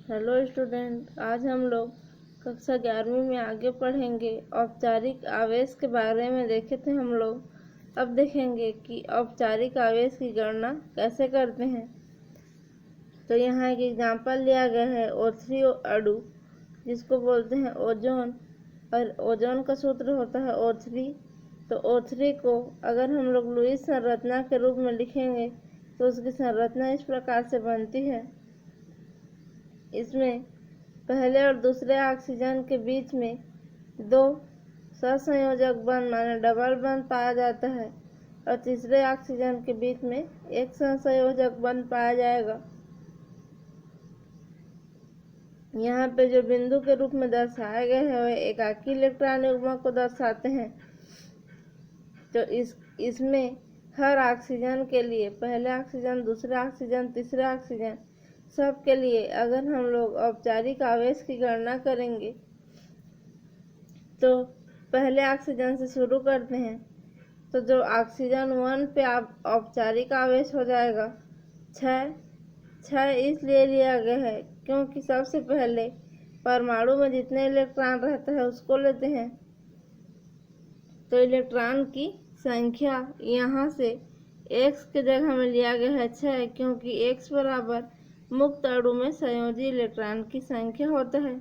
Hello student, आज हम लोग कक्षा 11वीं में आगे पढ़ेंगे। औपचारिक आवेश के बारे में देखे थे हम लोग। अब देखेंगे कि औपचारिक आवेश की गणना कैसे करते हैं। तो यहाँ एक एग्जाम्पल लिया गया है O3 अणु, जिसको बोलते हैं ओजोन, और ओजोन का सूत्र होता है O3। तो O3 को अगर हम लोग लुईस संरचना के रूप में लिखेंगे तो उसकी संरचना इस प्रकार से बनती है। इसमें पहले और दूसरे ऑक्सीजन के बीच में दो सहसंयोजक बंध माने डबल बंध पाया जाता है और तीसरे ऑक्सीजन के बीच में एक सहसंयोजक बंध पाया जाएगा। यहाँ पे जो बिंदु के रूप में दर्शाए गए हैं वह एकाकी इलेक्ट्रॉन युग्म को दर्शाते हैं। तो इसमें हर ऑक्सीजन के लिए पहले ऑक्सीजन, दूसरे ऑक्सीजन, तीसरे ऑक्सीजन सब के लिए अगर हम लोग औपचारिक आवेश की गणना करेंगे तो पहले ऑक्सीजन से शुरू करते हैं। तो जो ऑक्सीजन 1 पे औपचारिक आवेश हो जाएगा 6 इसलिए लिया गया है क्योंकि सबसे पहले परमाणु में जितने इलेक्ट्रॉन रहता है उसको लेते हैं। तो इलेक्ट्रॉन की संख्या यहाँ से x के जगह में लिया गया है 6, क्योंकि x बराबर मुक्त अणु में संयोजी इलेक्ट्रॉन की संख्या होता है।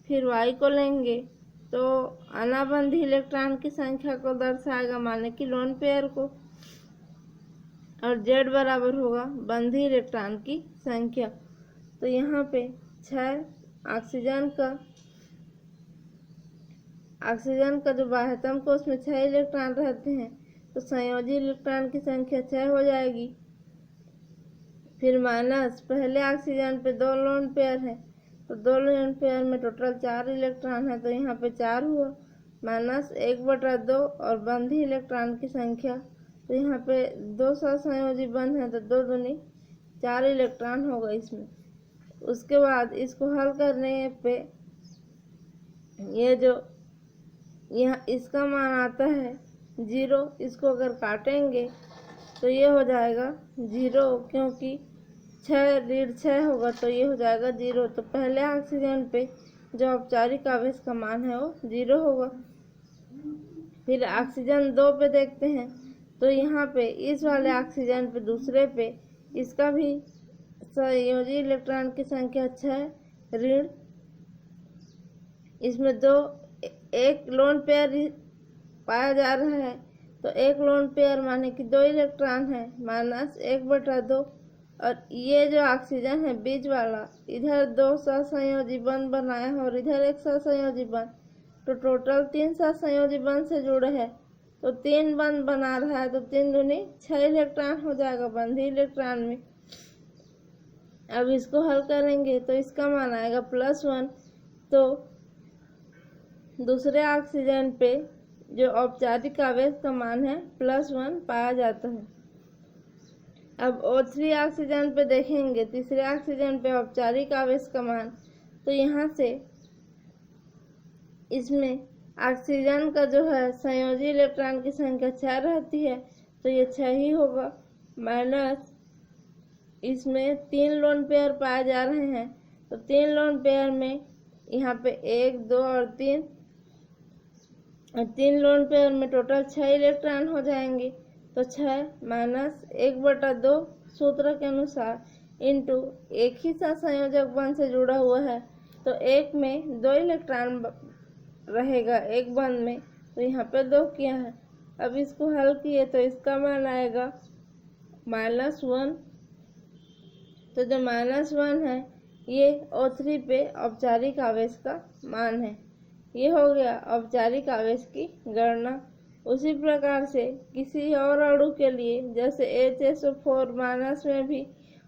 फिर y को लेंगे तो अनाबंधी इलेक्ट्रॉन की संख्या को दर्शाएगा, माने कि लोन पेयर को, और z बराबर होगा बंधी इलेक्ट्रॉन की संख्या। तो यहाँ पे 6 ऑक्सीजन का जो बाह्यतम को उसमें 6 इलेक्ट्रॉन रहते हैं, तो संयोजी इलेक्ट्रॉन की संख्या 6 हो जाएगी। फिर माइनस पहले ऑक्सीजन पे 2 लोन पेयर है, तो 2 लोन पेयर में टोटल 4 इलेक्ट्रॉन है, तो यहाँ पे 4 हुआ, माइनस 1/2 और बंधी इलेक्ट्रॉन की संख्या। तो यहाँ पे 2 सहसंयोजी बंध है, तो 2 दूनी 4 इलेक्ट्रॉन होगा इसमें। उसके बाद इसको हल करने पे ये जो यहाँ इसका मान आता है 0, इसको अगर काटेंगे तो ये हो जाएगा 0, क्योंकि 6 होगा तो ये हो जाएगा 0। तो पहले ऑक्सीजन पे जो औपचारिक आवेश का मान है वो 0 होगा। फिर ऑक्सीजन 2 पे देखते हैं, तो यहाँ पे इस वाले ऑक्सीजन पे दूसरे पे इसका भी संयोजी इलेक्ट्रॉन की संख्या 6 ऋण, इसमें एक लोन पेयर पाया जा रहा है, तो एक लोन पेयर माने कि 2 इलेक्ट्रॉन है, माइनस 1/2। और ये जो ऑक्सीजन है बीच वाला, इधर 2 सहसंयोजी बंध बनाया है और इधर एक सहसंयोजी बंध, तो टोटल 3 सहसंयोजी बंध से जुड़े हैं, तो 3 बंध बना रहा है, तो 3 दूनी 6 इलेक्ट्रॉन हो जाएगा बंधी इलेक्ट्रॉन में। अब इसको हल करेंगे तो इसका मान आएगा +1। तो दूसरे ऑक्सीजन पे जो औपचारिक आवेश का मान है +1 पाया जाता है। अब O3 ऑक्सीजन पे देखेंगे, तीसरे ऑक्सीजन पे औपचारिक आवेश का मान, तो यहाँ से इसमें ऑक्सीजन का जो है संयोजी इलेक्ट्रॉन की संख्या 6 रहती है, तो ये 6 ही होगा, माइनस इसमें 3 लोन पेयर पाए जा रहे हैं, तो 3 लोन पेयर में यहाँ पे 1, 2 और 3 लोन पेयर में टोटल 6 इलेक्ट्रॉन हो जाएंगे। तो 6 माइनस 1/2 सूत्र के अनुसार इंटू एक ही सहसंयोजक बंध से जुड़ा हुआ है, तो एक में 2 इलेक्ट्रॉन रहेगा एक बंध में, तो यहाँ पे 2 किया है। अब इसको हल किए तो इसका मान आएगा -1। तो जो -1 है ये O3 पे औपचारिक आवेश का मान है। ये हो गया औपचारिक आवेश की गणना। उसी प्रकार से किसी और अणु के लिए जैसे HSO4- में भी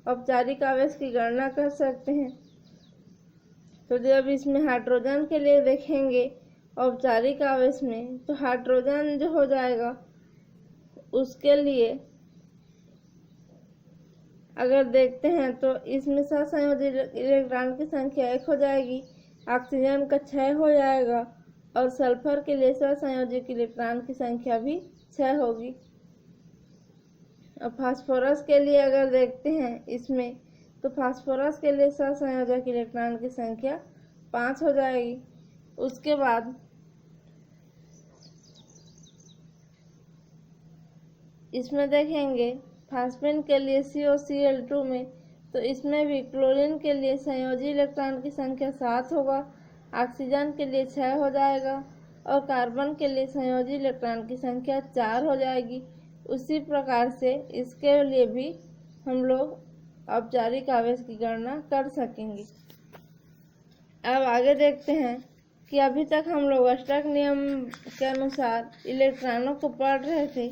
औपचारिक आवेश की गणना कर सकते हैं। तो जब इसमें हाइड्रोजन के लिए देखेंगे औपचारिक आवेश में, तो हाइड्रोजन जो हो जाएगा उसके लिए अगर देखते हैं तो इसमें सहसंयोजी इलेक्ट्रॉन की संख्या 1 हो जाएगी, ऑक्सीजन का 6 हो जाएगा, और सल्फर के लिए सहसंयोजक इलेक्ट्रॉन की संख्या भी 6 होगी। और फास्फोरस के लिए अगर देखते हैं इसमें, तो फास्फोरस के लिए सहसंयोजक इलेक्ट्रॉन की संख्या 5 हो जाएगी। उसके बाद इसमें देखेंगे फास्फेन के लिए COCl2 में, तो इसमें भी क्लोरीन के लिए संयोजी इलेक्ट्रॉन की संख्या 7 होगा, ऑक्सीजन के लिए 6 हो जाएगा और कार्बन के लिए संयोजी इलेक्ट्रॉन की संख्या 4 हो जाएगी। उसी प्रकार से इसके लिए भी हम लोग औपचारिक आवेश की गणना कर सकेंगे। अब आगे देखते हैं कि अभी तक हम लोग अष्टक नियम के अनुसार इलेक्ट्रॉनों को पढ़ रहे थे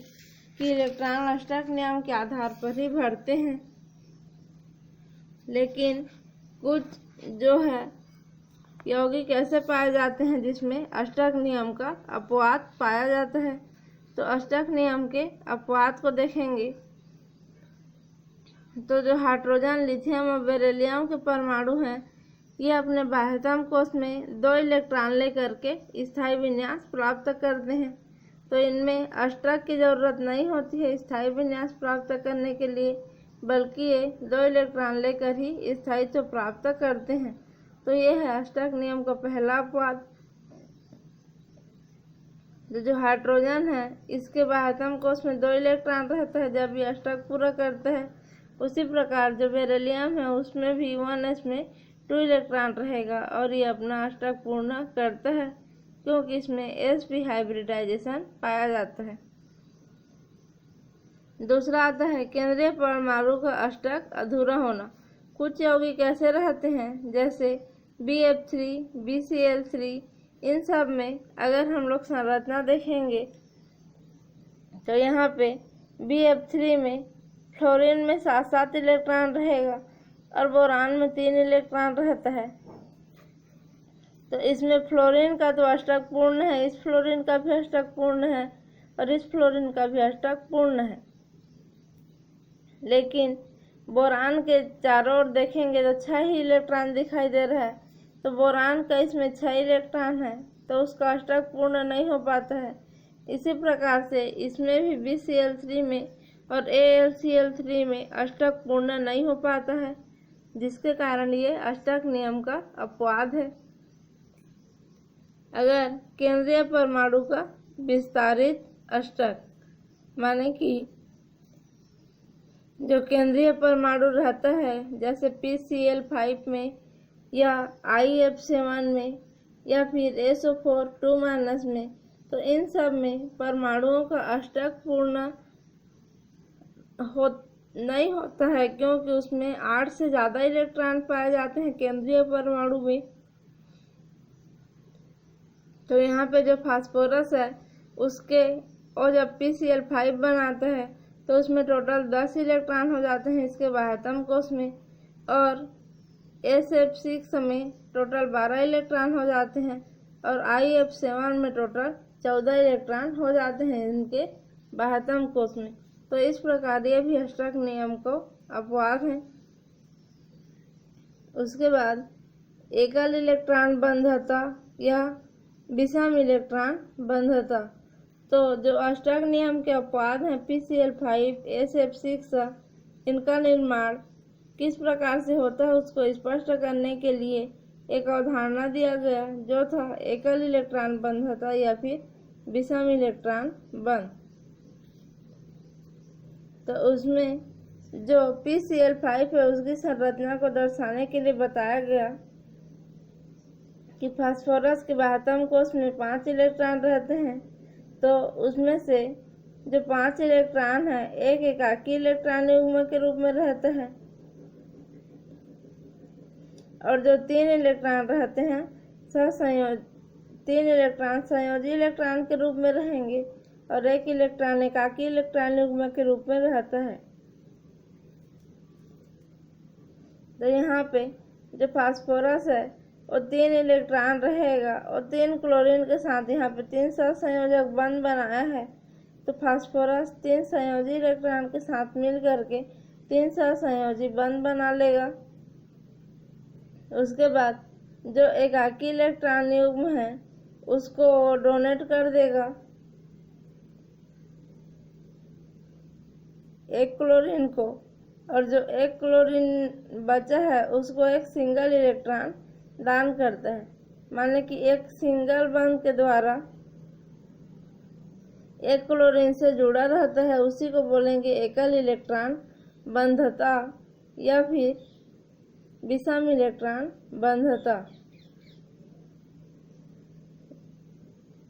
कि इलेक्ट्रॉन अष्टक नियम के आधार पर ही भरते हैं, लेकिन कुछ जो है यौगिक ऐसे पाए जाते हैं जिसमें अष्टक नियम का अपवाद पाया जाता है। तो अष्टक नियम के अपवाद को देखेंगे तो जो हाइड्रोजन, लिथियम और बेरिलियम के परमाणु हैं, ये अपने बाह्यतम कोश में 2 इलेक्ट्रॉन लेकर के स्थायी विन्यास प्राप्त करते हैं। तो इनमें अष्टक की जरूरत नहीं होती है स्थायी विन्यास प्राप्त करने के लिए, बल्कि ये 2 इलेक्ट्रॉन लेकर ही स्थायित्व प्राप्त करते हैं। तो ये है अष्टक नियम का पहला अपवाद। जो हाइड्रोजन है, इसके बाह्यतम कोश में 2 इलेक्ट्रॉन रहता है जब ये अष्टक पूरा करता है। उसी प्रकार जो बेरिलियम है, उसमें भी 1s में 2 इलेक्ट्रॉन रहेगा और ये अपना अष्टक पूर्ण करता है, क्योंकि इसमें sp हाइब्रिडाइजेशन पाया जाता है। दूसरा आता है केंद्रीय परमाणु का अष्टक अधूरा होना। कुछ यौगिक ऐसे रहते हैं जैसे BF3, BCl3, इन सब में अगर हम लोग संरचना देखेंगे तो यहाँ पे BF3 में फ्लोरीन में 7 इलेक्ट्रॉन रहेगा और बोरान में 3 इलेक्ट्रॉन रहता है। तो इसमें फ्लोरीन का तो अष्टक पूर्ण है, इस फ्लोरीन का भी अष्टक पूर्ण है और इस फ्लोरीन का भी अष्टक पूर्ण है। लेकिन बोरान के चारों ओर देखेंगे तो 6 ही इलेक्ट्रॉन दिखाई दे रहा है। तो बोरान का इसमें 6 इलेक्ट्रॉन है तो उसका अष्टक पूर्ण नहीं हो पाता है। इसी प्रकार से इसमें भी BCl3 में और AlCl3 में अष्टक पूर्ण नहीं हो पाता है, जिसके कारण ये अष्टक नियम का अपवाद है। अगर केंद्रीय परमाणु का विस्तारित अष्टक, माने कि जो केंद्रीय परमाणु रहता है जैसे PCl5 में या IF7 में या फिर SO4 2- में, तो इन सब में परमाणुओं का अष्टक पूर्ण नहीं होता है, क्योंकि उसमें 8 से ज़्यादा इलेक्ट्रॉन पाए जाते हैं केंद्रीय परमाणु में। तो यहाँ पे जो फास्फोरस है उसके और जब PCl5 बनाता है तो उसमें टोटल 10 इलेक्ट्रॉन हो जाते हैं इसके बाह्यतम कोश में, और SF6 में टोटल 12 इलेक्ट्रॉन हो जाते हैं और IF7 में टोटल 14 इलेक्ट्रॉन हो जाते हैं इनके बाह्यतम कोश में। तो इस प्रकार ये भी अष्टक नियम को अपवाद है। उसके बाद एकल इलेक्ट्रॉन बंधता या विषम इलेक्ट्रॉन बंधता। तो जो अष्टक नियम के अपवाद हैं PCl5, SF6, इनका निर्माण किस प्रकार से होता है उसको स्पष्ट करने के लिए एक अवधारणा दिया गया, जो था एकल इलेक्ट्रॉन बंधता या फिर विषम इलेक्ट्रॉन बंध। तो उसमें जो PCl5 है उसकी संरचना को दर्शाने के लिए बताया गया कि फास्फोरस के बाह्यतम कोश में 5 इलेक्ट्रॉन रहते हैं। तो उसमें से जो 5 इलेक्ट्रॉन है एक एकाकी इलेक्ट्रॉन युग्म के रूप में रहता है, और जो 3 इलेक्ट्रॉन रहते हैं 3 इलेक्ट्रॉन संयोजी इलेक्ट्रॉन के रूप में रहेंगे और एक इलेक्ट्रॉन एकाकी इलेक्ट्रॉन युग्म के रूप में रहता है। तो यहाँ पे जो फास्फोरस है वो 3 इलेक्ट्रॉन रहेगा और 3 क्लोरीन के साथ यहाँ पे 3 सहसंयोजक बंध बनाया है। तो फास्फोरस 3 संयोजी इलेक्ट्रॉन के साथ मिल करके 3 सहसंयोजी बंध बना लेगा। उसके बाद जो एकाकी इलेक्ट्रॉन युग्म है उसको डोनेट कर देगा एक क्लोरीन को, और जो एक क्लोरीन बचा है उसको एक सिंगल इलेक्ट्रॉन दान करता है। मान लें कि एक सिंगल बंध के द्वारा एक क्लोरीन से जुड़ा रहता है, उसी को बोलेंगे एकल इलेक्ट्रॉन बंधता या फिर विषम इलेक्ट्रॉन बंधता।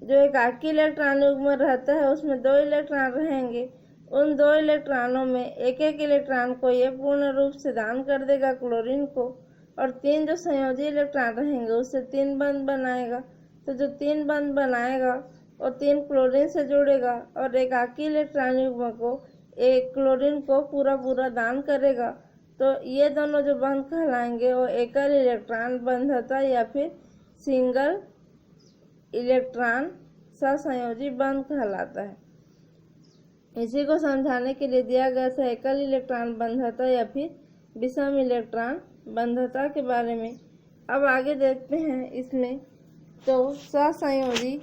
जो एकाकी इलेक्ट्रॉन युग्म रहता है उसमें 2 इलेक्ट्रॉन रहेंगे। उन 2 इलेक्ट्रॉनों में एक एक इलेक्ट्रॉन को ये पूर्ण रूप से दान कर देगा क्लोरीन को, और 3 जो संयोजी इलेक्ट्रॉन रहेंगे उससे 3 बंध बनाएगा। तो जो 3 बंध बनाएगा वो 3 क्लोरीन से जुड़ेगा और एकाकी इलेक्ट्रॉन युग्म को एक क्लोरीन को पूरा दान करेगा। तो ये दोनों जो बंध कहलाएंगे वो एकल इलेक्ट्रॉन बंधता या फिर सिंगल इलेक्ट्रॉन सहसंयोजी बंध कहलाता है। इसी को समझाने के लिए दिया गया था एकल इलेक्ट्रॉन बंधता या फिर विषम इलेक्ट्रॉन बंधता के बारे में। अब आगे देखते हैं इसमें तो सहसंयोजी